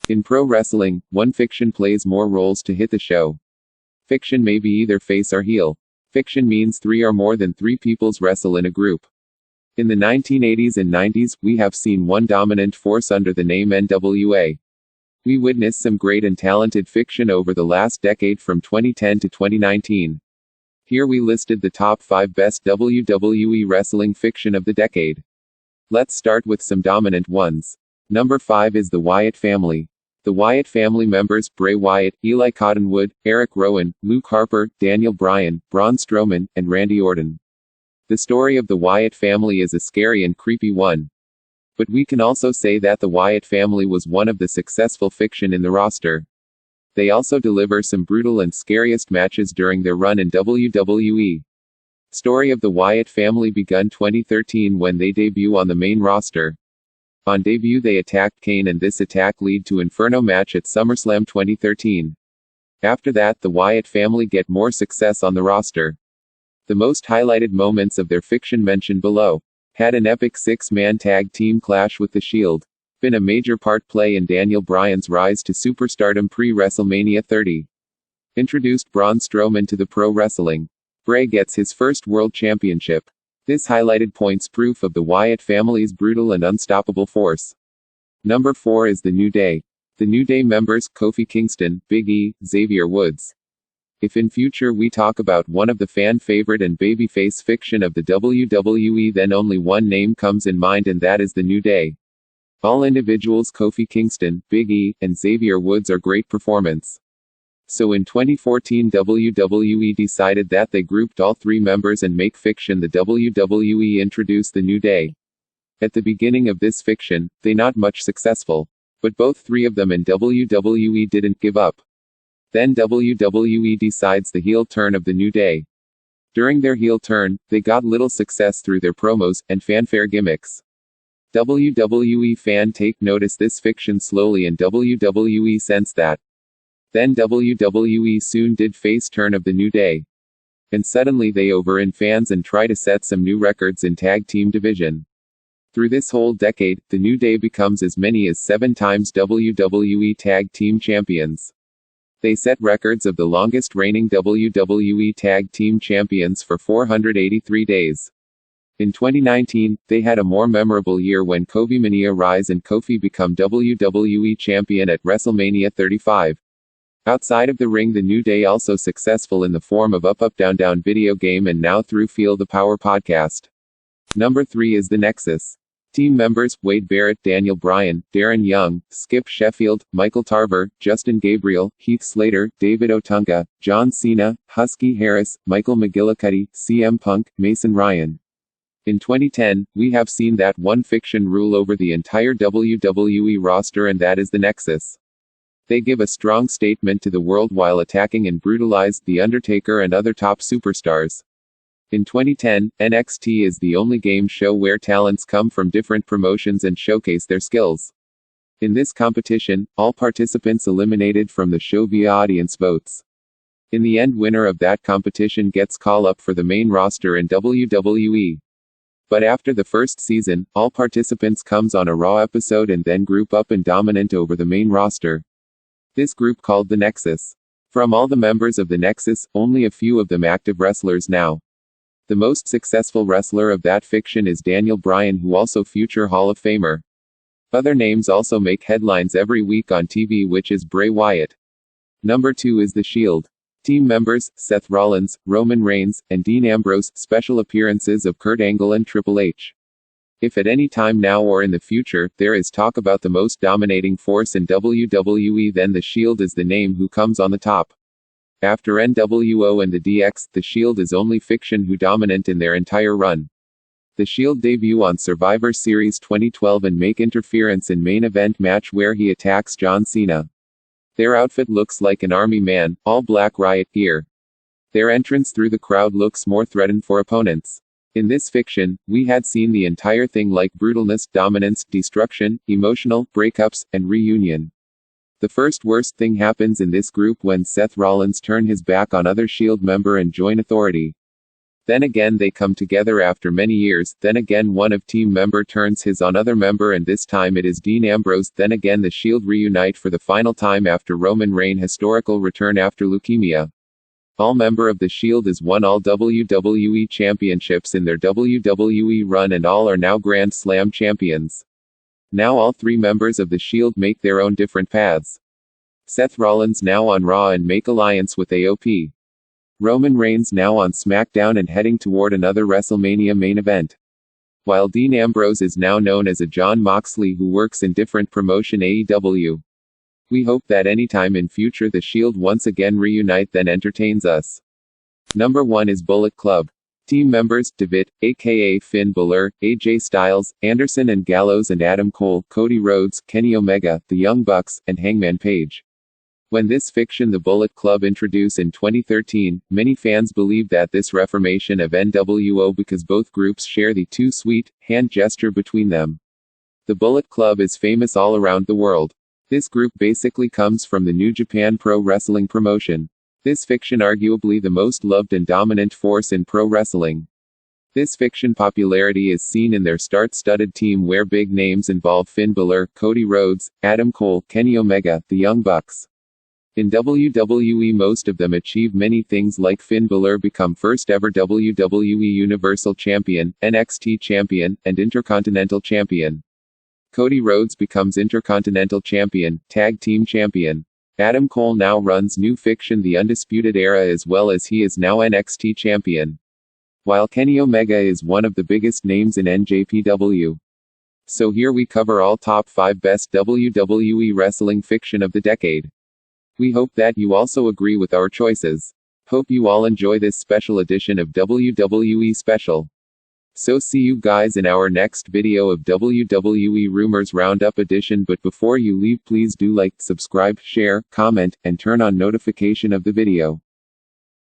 In pro wrestling, one fiction plays more roles to hit the show. Fiction may be either face or heel. Fiction means three or more than three peoples wrestle in a group. In the 1980s and 90s, we have seen one dominant force under the name NWA. We witnessed some great and talented fiction over the last decade from 2010 to 2019. Here we listed the top 5 best WWE wrestling fiction of the decade. Let's start with some dominant ones. Number 5 is the Wyatt Family. The Wyatt family members, Bray Wyatt, Eli Cottonwood, Eric Rowan, Luke Harper, Daniel Bryan, Braun Strowman, and Randy Orton. The story of the Wyatt family is a scary and creepy one. But we can also say that the Wyatt family was one of the successful fiction in the roster. They also deliver some brutal and scariest matches during their run in WWE. Story of the Wyatt family begun 2013 when they debut on the main roster. On debut they attacked Kane and this attack lead to Inferno match at SummerSlam 2013. After that the Wyatt family get more success on the roster. The most highlighted moments of their fiction mentioned below. Had an epic 6-man tag team clash with The Shield. Been a major part play in Daniel Bryan's rise to superstardom pre-WrestleMania 30. Introduced Braun Strowman to the pro wrestling. Bray gets his first world championship. This highlighted points proof of the Wyatt family's brutal and unstoppable force. Number 4 is The New Day. The New Day members, Kofi Kingston, Big E, Xavier Woods. If in future we talk about one of the fan favorite and babyface fiction of the WWE, then only one name comes in mind, and that is The New Day. All individuals Kofi Kingston, Big E, and Xavier Woods are great performance. So in 2014 WWE decided that they grouped all three members and make fiction the WWE introduced The New Day. At the beginning of this fiction, they not much successful. But both three of them in WWE didn't give up. Then WWE decides the heel turn of The New Day. During their heel turn, they got little success through their promos and fanfare gimmicks. WWE fan take notice this fiction slowly and WWE sensed that. Then WWE soon did face turn of The New Day. And suddenly they over in fans and try to set some new records in tag team division. Through this whole decade, The New Day becomes as many as 7 times WWE Tag Team Champions. They set records of the longest reigning WWE Tag Team Champions for 483 days. In 2019, they had a more memorable year when Kofi Mania rise and Kofi become WWE Champion at WrestleMania 35. Outside of the ring, The New Day also successful in the form of Up Up Down Down video game and now through Feel the Power podcast. Number 3 is The Nexus. Team members, Wade Barrett, Daniel Bryan, Darren Young, Skip Sheffield, Michael Tarver, Justin Gabriel, Heath Slater, David Otunga, John Cena, Husky Harris, Michael McGillicuddy, CM Punk, Mason Ryan. In 2010, we have seen that one fiction rule over the entire WWE roster, and that is The Nexus. They give a strong statement to the world while attacking and brutalized The Undertaker and other top superstars. In 2010, NXT is the only game show where talents come from different promotions and showcase their skills. In this competition, all participants eliminated from the show via audience votes. In the end, winner of that competition gets call up for the main roster in WWE. But after the first season, all participants comes on a Raw episode and then group up and dominant over the main roster. This group called The Nexus. From all the members of The Nexus, only a few of them active wrestlers now. The most successful wrestler of that fiction is Daniel Bryan, who also future Hall of Famer. Other names also make headlines every week on TV, which is Bray Wyatt. Number 2 is The Shield. Team members, Seth Rollins, Roman Reigns, and Dean Ambrose, special appearances of Kurt Angle and Triple H. If at any time now or in the future, there is talk about the most dominating force in WWE, then The Shield is the name who comes on the top. After NWO and the DX, The Shield is only fiction who dominant in their entire run. The Shield debut on Survivor Series 2012 and make interference in main event match where he attacks John Cena. Their outfit looks like an army man, all black riot gear. Their entrance through the crowd looks more threatened for opponents. In this fiction, we had seen the entire thing like brutalness, dominance, destruction, emotional, breakups, and reunion. The first worst thing happens in this group when Seth Rollins turn his back on other Shield member and join Authority. Then again they come together after many years, then again one of team member turns his on other member and this time it is Dean Ambrose, then again the Shield reunite for the final time after Roman Reigns' historical return after leukemia. All member of the Shield has won all WWE championships in their WWE run and all are now Grand Slam champions. Now all three members of the Shield make their own different paths. Seth Rollins now on Raw and make alliance with AOP. Roman Reigns now on SmackDown and heading toward another WrestleMania main event. While Dean Ambrose is now known as a Jon Moxley who works in different promotion AEW. We hope that anytime in future the Shield once again reunite then entertains us. Number 1 is Bullet Club. Team members, Devitt, aka Finn Balor, AJ Styles, Anderson and Gallows and Adam Cole, Cody Rhodes, Kenny Omega, The Young Bucks, and Hangman Page. When this fiction the Bullet Club introduced in 2013, many fans believe that this reformation of NWO because both groups share the too sweet hand gesture between them. The Bullet Club is famous all around the world. This group basically comes from the New Japan Pro Wrestling promotion. This fiction arguably the most loved and dominant force in pro wrestling. This fiction popularity is seen in their star-studded team where big names involve Finn Balor, Cody Rhodes, Adam Cole, Kenny Omega, The Young Bucks. In WWE most of them achieve many things like Finn Balor become first ever WWE Universal Champion, NXT Champion, and Intercontinental Champion. Cody Rhodes becomes Intercontinental Champion, Tag Team Champion. Adam Cole now runs New Fiction The Undisputed Era as well as he is now NXT Champion. While Kenny Omega is one of the biggest names in NJPW. So here we cover all top 5 best WWE wrestling fiction of the decade. We hope that you also agree with our choices. Hope you all enjoy this special edition of WWE Special. So see you guys in our next video of WWE Rumors Roundup edition, but before you leave please do like, subscribe, share, comment, and turn on notification of the video.